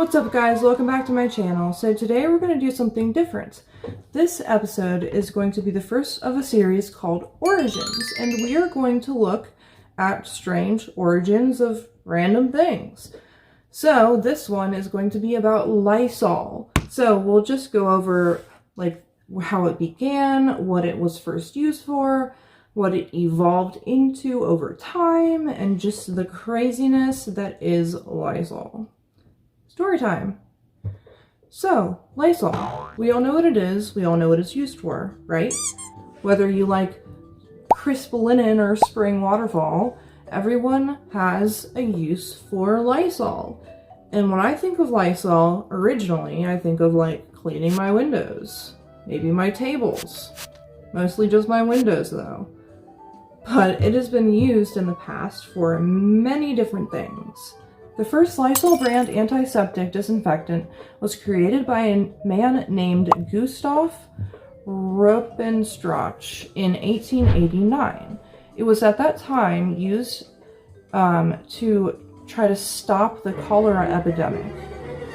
What's up guys, welcome back to my channel. So today we're going to do something different. This episode is going to be the first of a series called Origins, and we are going to look at strange origins of random things. So this one is going to be about Lysol. So we'll just go over like how it began, what it was first used for, what it evolved into over time, and just the craziness that is Lysol. Story time. So, Lysol. We all know what it is. We all know what it's used for, right? Whether you like crisp linen or spring waterfall, everyone has a use for Lysol. And when I think of Lysol, originally, I think of like cleaning my windows, maybe my tables. Mostly just my windows though. But it has been used in the past for many different things. The first Lysol brand antiseptic disinfectant was created by a man named Gustav Roppenstrach in 1889. It was at that time used to try to stop the cholera epidemic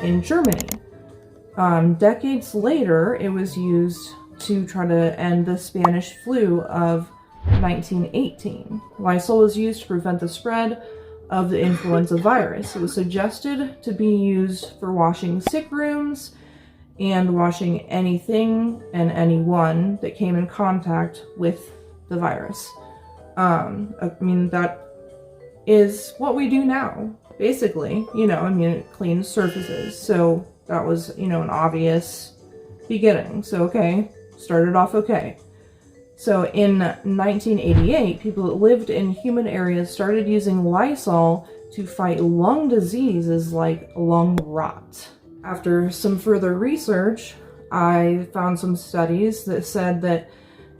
in Germany. Decades later, it was used to try to end the Spanish flu of 1918. Lysol was used to prevent the spread of the influenza virus. It was suggested to be used for washing sick rooms and washing anything and anyone that came in contact with the virus. I mean, that is what we do now, basically. You know, I mean, it cleans surfaces. So that was, you know, an obvious beginning. So, okay, started off okay. So in 1988, people that lived in humid areas started using Lysol to fight lung diseases like lung rot. After some further research, I found some studies that said that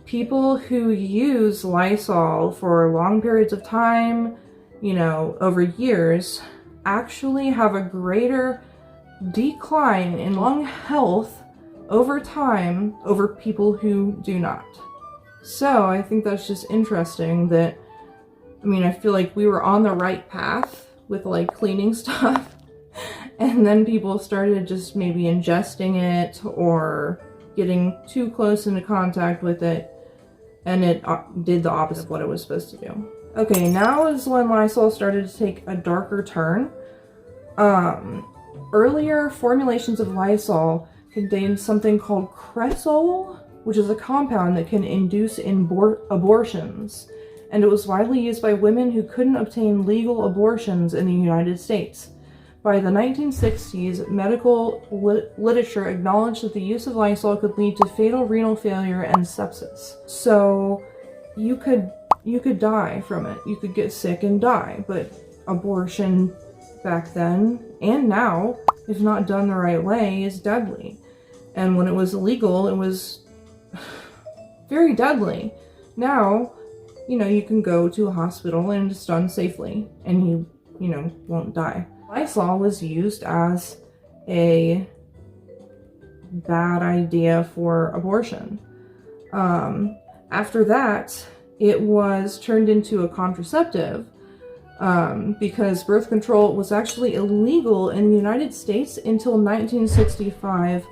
people who use Lysol for long periods of time, you know, over years, actually have a greater decline in lung health over time over people who do not. So I think that's just interesting that, I mean, I feel like we were on the right path with like cleaning stuff and then people started just maybe ingesting it or getting too close into contact with it, and it did the opposite of what it was supposed to do. Okay, now is when Lysol started to take a darker turn. Earlier formulations of Lysol contained something called cresol, which is a compound that can induce abortions, and it was widely used by women who couldn't obtain legal abortions in the United States. By the 1960s, medical literature acknowledged that the use of Lysol could lead to fatal renal failure and sepsis. So you could die from it. You could get sick and die, but abortion back then and now, if not done the right way, is deadly. And when it was illegal, it was very deadly. Now, you know, you can go to a hospital and it's done safely and you know, won't die. Lysol was used as a bad idea for abortion. After that, it was turned into a contraceptive because birth control was actually illegal in the United States until 1965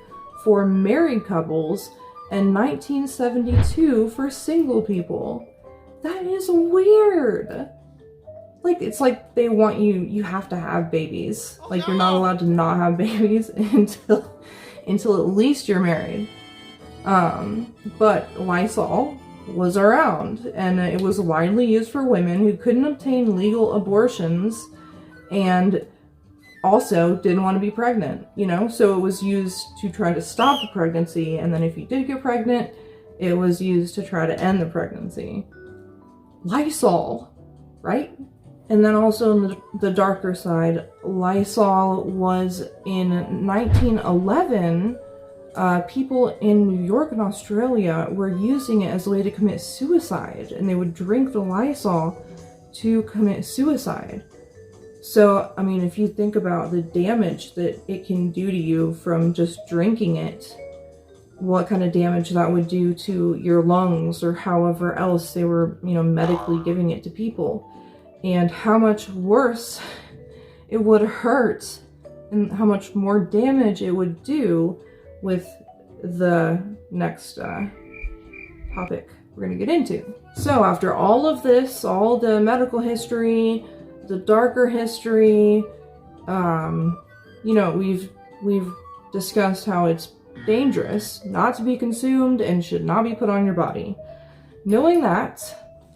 for married couples and 1972 for single people. That is weird. Like, it's like they want you have to have babies. Like, you're not allowed to not have babies until at least you're married. But Lysol was around, and it was widely used for women who couldn't obtain legal abortions and also didn't want to be pregnant, you know? So it was used to try to stop the pregnancy, and then if you did get pregnant, it was used to try to end the pregnancy. Lysol, right? And then also on the darker side, Lysol was in 1911, people in New York and Australia were using it as a way to commit suicide, and they would drink the Lysol to commit suicide. So, I mean, if you think about the damage that it can do to you from just drinking it, what kind of damage that would do to your lungs or however else they were, you know, medically giving it to people, and how much worse it would hurt and how much more damage it would do with the next topic we're going to get into. So after all of this, all the medical history, the darker history, you know, we've discussed how it's dangerous, not to be consumed, and should not be put on your body. Knowing that,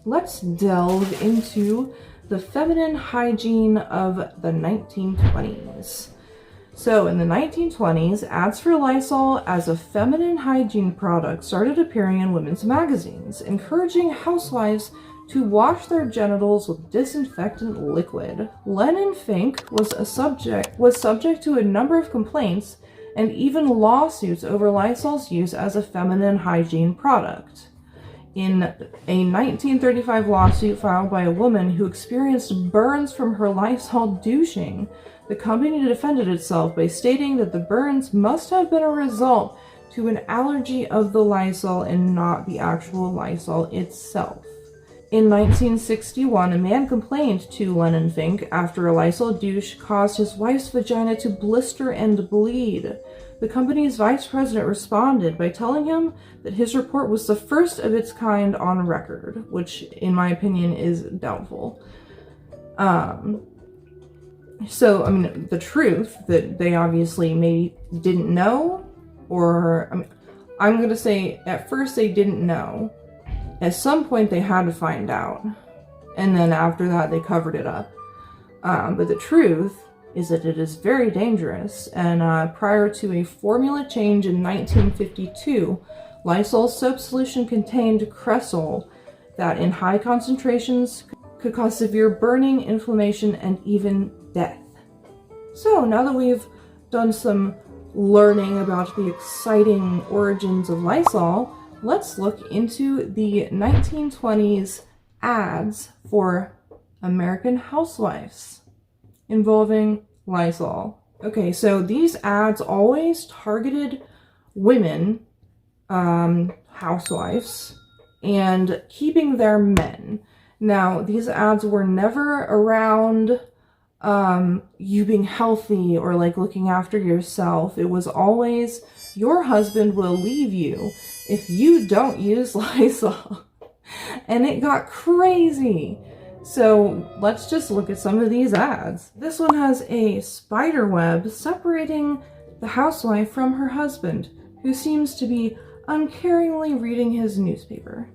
let's delve into the feminine hygiene of the 1920s. So in the 1920s, ads for Lysol as a feminine hygiene product started appearing in women's magazines, encouraging housewives to wash their genitals with disinfectant liquid. Len & Fink was subject to a number of complaints and even lawsuits over Lysol's use as a feminine hygiene product. In a 1935 lawsuit filed by a woman who experienced burns from her Lysol douching, the company defended itself by stating that the burns must have been a result to an allergy of the Lysol and not the actual Lysol itself. In 1961, a man complained to Len & Fink after a Lysol douche caused his wife's vagina to blister and bleed. The company's vice president responded by telling him that his report was the first of its kind on record, which, in my opinion, is doubtful. So, I mean, the truth that they obviously maybe didn't know, or, I mean, I'm going to say at first they didn't know. At some point they had to find out. And then after that they covered it up. But the truth is that it is very dangerous. And prior to a formula change in 1952, Lysol soap solution contained Cresol that in high concentrations could cause severe burning, inflammation, and even death. So now that we've done some learning about the exciting origins of Lysol, let's look into the 1920s ads for American housewives involving Lysol. Okay, so these ads always targeted women, housewives, and keeping their men. Now, these ads were never around you being healthy or like looking after yourself. It was always, your husband will leave you if you don't use Lysol. And it got crazy. So let's just look at some of these ads. This one has a spider web separating the housewife from her husband, who seems to be uncaringly reading his newspaper.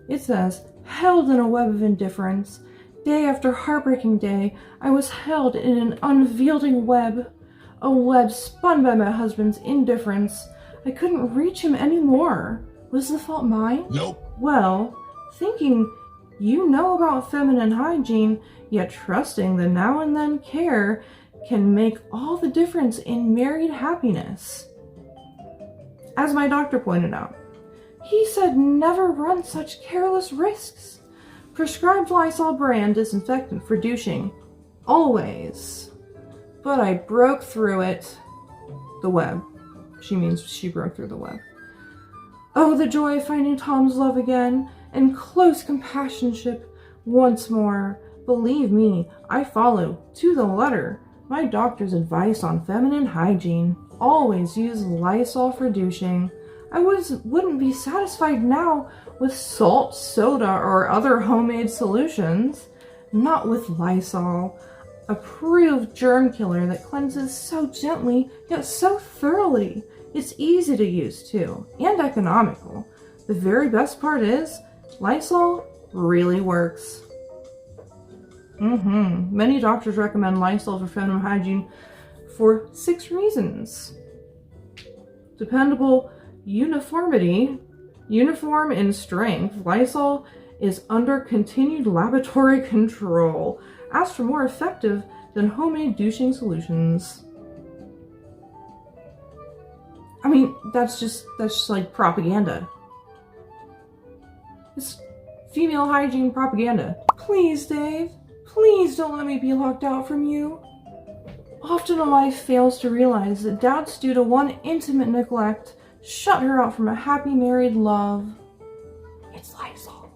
It says, "Held in a web of indifference. Day after heartbreaking day, I was held in an unwielding web. A web spun by my husband's indifference. I couldn't reach him anymore. Was the fault mine? Nope. Well, thinking you know about feminine hygiene, yet trusting the now and then care can make all the difference in married happiness. As my doctor pointed out, he said never run such careless risks. Prescribed Lysol brand disinfectant for douching. Always. But I broke through it." The web. She means she broke through the web. "Oh, the joy of finding Tom's love again, and close companionship once more. Believe me, I follow, to the letter, my doctor's advice on feminine hygiene. Always use Lysol for douching. I wouldn't be satisfied now with salt, soda, or other homemade solutions. Not with Lysol. Approved germ killer that cleanses so gently, yet so thoroughly. It's easy to use too, and economical. The very best part is, Lysol really works." Many doctors recommend Lysol for feminine hygiene for 6 reasons. Dependable uniformity. Uniform in strength, Lysol is under continued laboratory control. As for more effective than homemade douching solutions. I mean, that's just like propaganda. It's female hygiene propaganda. Please, Dave, please don't let me be locked out from you. Often a wife fails to realize that doubts due to one intimate neglect shut her out from a happy married love. It's Lysol.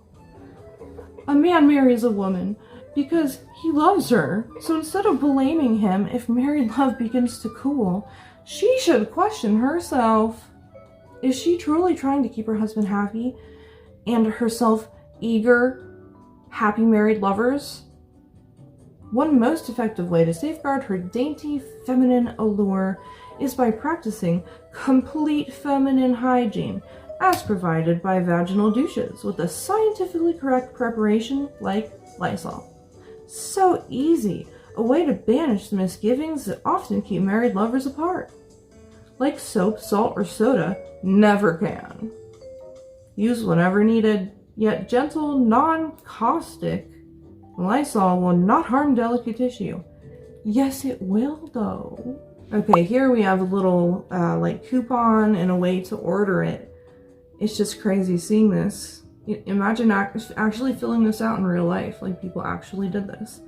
A man marries a woman, because he loves her. So instead of blaming him if married love begins to cool, she should question herself. Is she truly trying to keep her husband happy and herself eager, happy married lovers? One most effective way to safeguard her dainty feminine allure is by practicing complete feminine hygiene as provided by vaginal douches with a scientifically correct preparation like Lysol. So easy, a way to banish the misgivings that often keep married lovers apart. Like soap, salt, or soda never can. Use whenever needed, yet gentle, non-caustic Lysol will not harm delicate tissue. Yes, it will though. Okay, here we have a little like coupon and a way to order it. It's just crazy seeing this. Imagine actually filling this out in real life, like people actually did this.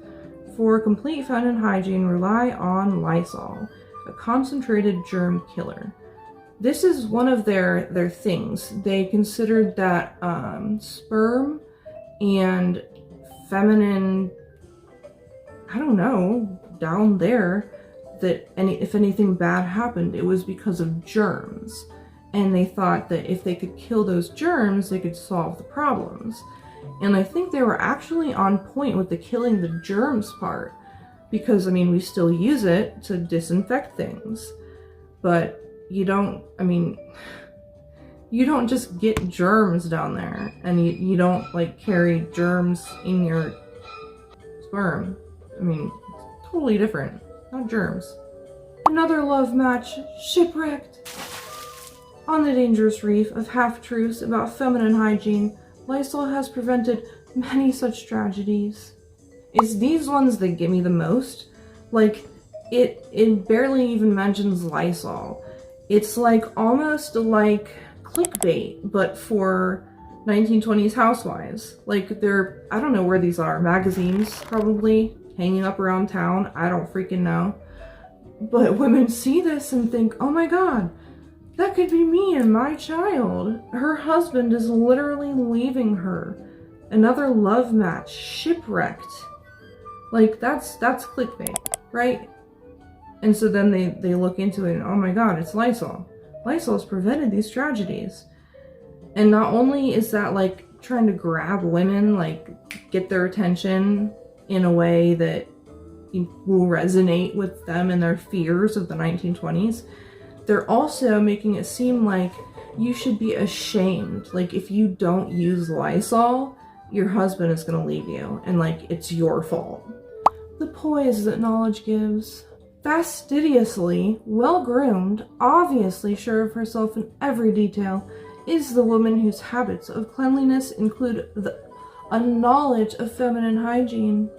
For complete feminine hygiene, rely on Lysol, a concentrated germ killer. This is one of their things. They considered that sperm and feminine, I don't know, down there, that if anything bad happened, it was because of germs. And they thought that if they could kill those germs, they could solve the problems. And I think they were actually on point with the killing the germs part. Because, I mean, we still use it to disinfect things. But you don't just get germs down there. And you don't, like, carry germs in your sperm. I mean, it's totally different. Not germs. Another love match, shipwrecked. On the dangerous reef of half-truths about feminine hygiene, Lysol has prevented many such tragedies. It's these ones that get me the most. Like, it barely even mentions Lysol. It's like almost like clickbait, but for 1920s housewives. Like, they're, I don't know where these are, magazines probably, hanging up around town, I don't freaking know. But women see this and think, oh my god, that could be me and my child. Her husband is literally leaving her. Another love match, shipwrecked. Like, that's clickbait, right? And so then they look into it and, oh my god, it's Lysol. Lysol's prevented these tragedies. And not only is that like trying to grab women, like get their attention in a way that will resonate with them and their fears of the 1920s, they're also making it seem like you should be ashamed. Like, if you don't use Lysol, your husband is gonna leave you, and like, it's your fault. The poise that knowledge gives. Fastidiously, well-groomed, obviously sure of herself in every detail, is the woman whose habits of cleanliness include a knowledge of feminine hygiene.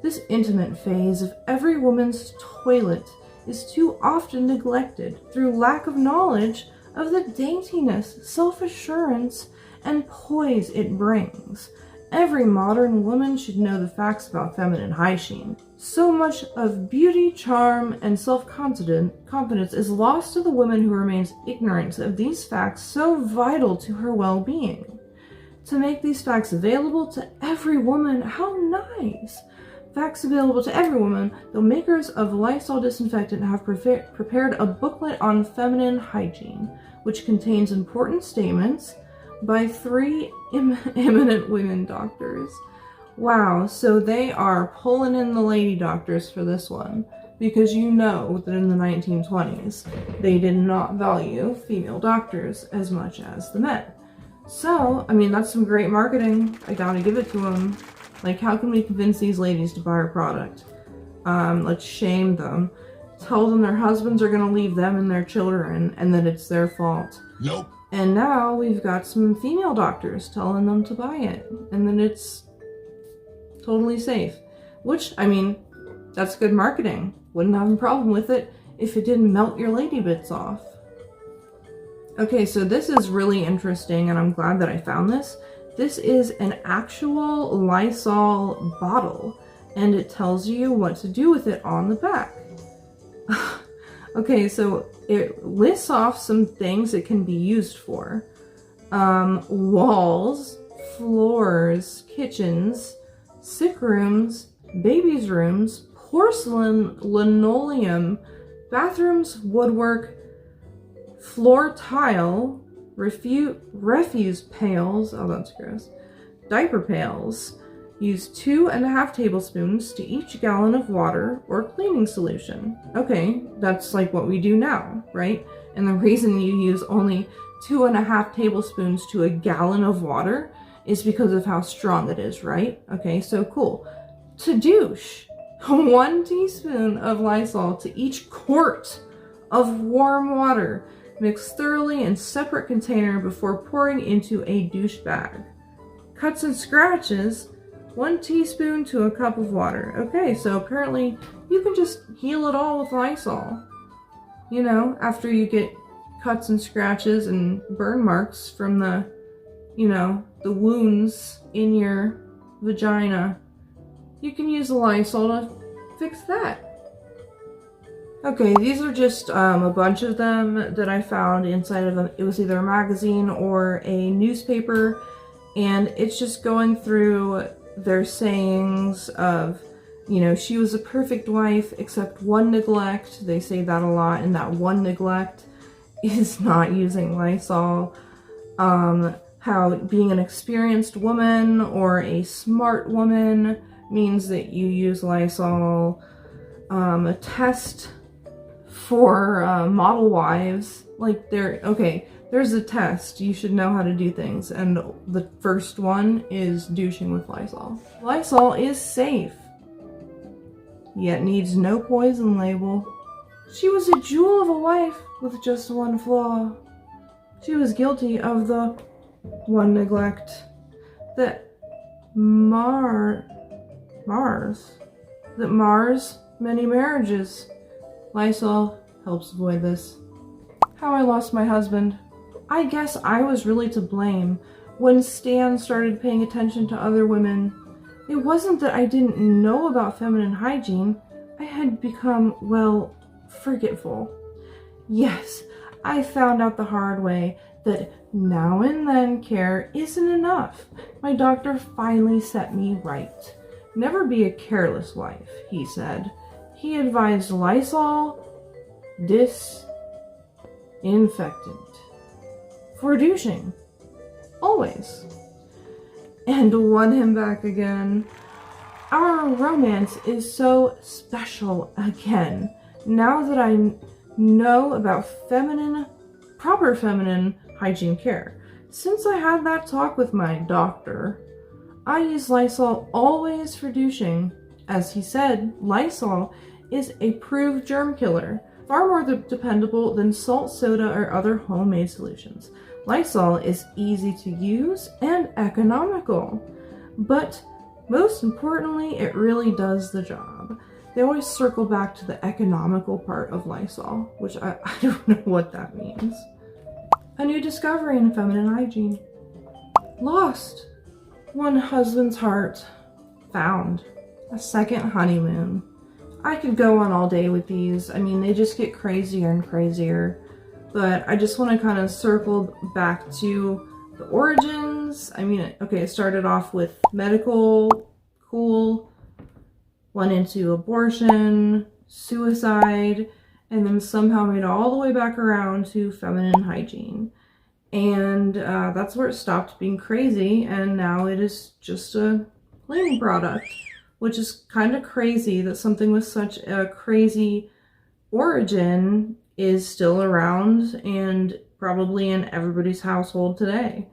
This intimate phase of every woman's toilet is too often neglected through lack of knowledge of the daintiness, self-assurance, and poise it brings. Every modern woman should know the facts about feminine hygiene. So much of beauty, charm, and self-confidence is lost to the woman who remains ignorant of these facts so vital to her well-being. To make these facts available to every woman, how nice! Facts available to every woman, the makers of Lysol disinfectant have prepared a booklet on feminine hygiene, which contains important statements by 3 eminent women doctors. Wow, so they are pulling in the lady doctors for this one, because you know that in the 1920s, they did not value female doctors as much as the men. So, I mean, that's some great marketing. I gotta give it to them. Like, how can we convince these ladies to buy our product? Let's shame them. Tell them their husbands are gonna leave them and their children, and that it's their fault. Nope. And now we've got some female doctors telling them to buy it, and then it's totally safe. Which, I mean, that's good marketing. Wouldn't have a problem with it if it didn't melt your lady bits off. Okay, so this is really interesting, and I'm glad that I found this. This is an actual Lysol bottle, and it tells you what to do with it on the back. Okay, so it lists off some things it can be used for. Walls, floors, kitchens, sick rooms, babies' rooms, porcelain, linoleum, bathrooms, woodwork, floor tile, refuse pails, oh that's gross, diaper pails. Use 2.5 tablespoons to each gallon of water or cleaning solution. Okay, that's like what we do now, right? And the reason you use only 2.5 tablespoons to a gallon of water is because of how strong it is, right? Okay, so cool. To douche, 1 teaspoon of Lysol to each quart of warm water. Mix thoroughly in separate container before pouring into a douche bag. Cuts and scratches, 1 teaspoon to a cup of water. Okay, so apparently you can just heal it all with Lysol. You know, after you get cuts and scratches and burn marks from the, you know, the wounds in your vagina, you can use the Lysol to fix that. Okay, these are just a bunch of them that I found inside of it was either a magazine or a newspaper, and it's just going through their sayings of, you know, she was a perfect wife except one neglect. They say that a lot, and that one neglect is not using Lysol. How being an experienced woman or a smart woman means that you use Lysol. A test for model wives, like there's a test, you should know how to do things, and the first one is douching with Lysol. Lysol is safe, yet needs no poison label. She was a jewel of a wife with just one flaw. She was guilty of the one neglect that mars many marriages. Lysol helps avoid this. How I lost my husband. I guess I was really to blame when Stan started paying attention to other women. It wasn't that I didn't know about feminine hygiene. I had become, well, forgetful. Yes, I found out the hard way that now and then care isn't enough. My doctor finally set me right. Never be a careless wife, he said. He advised Lysol disinfectant for douching, always. And won him back again. Our romance is so special again, now that I know about proper feminine hygiene care. Since I had that talk with my doctor, I use Lysol always for douching. As he said, Lysol is a proved germ killer, far more dependable than salt, soda, or other homemade solutions. Lysol is easy to use and economical, but most importantly, it really does the job. They always circle back to the economical part of Lysol, which I don't know what that means. A new discovery in feminine hygiene. Lost. One husband's heart. Found. A second honeymoon. I could go on all day with these. I mean, they just get crazier and crazier. But I just want to kind of circle back to the origins. I mean, okay, it started off with medical, cool, went into abortion, suicide, and then somehow made it all the way back around to feminine hygiene. And that's where it stopped being crazy, and now it is just a cleaning product, which is kind of crazy that something with such a crazy origin is still around and probably in everybody's household today.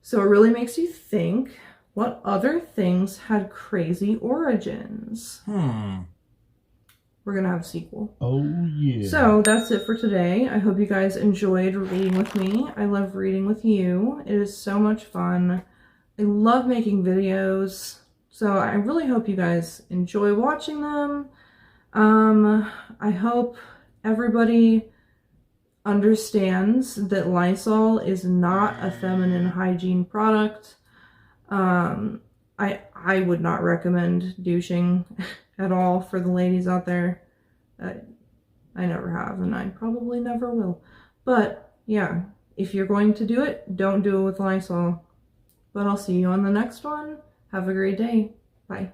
So it really makes you think, what other things had crazy origins? We're gonna have a sequel. Oh yeah. So that's it for today. I hope you guys enjoyed reading with me. I love reading with you. It is so much fun. I love making videos. So I really hope you guys enjoy watching them. I hope everybody understands that Lysol is not a feminine hygiene product. I would not recommend douching at all for the ladies out there. I never have, and I probably never will. But yeah, if you're going to do it, don't do it with Lysol. But I'll see you on the next one. Have a great day. Bye.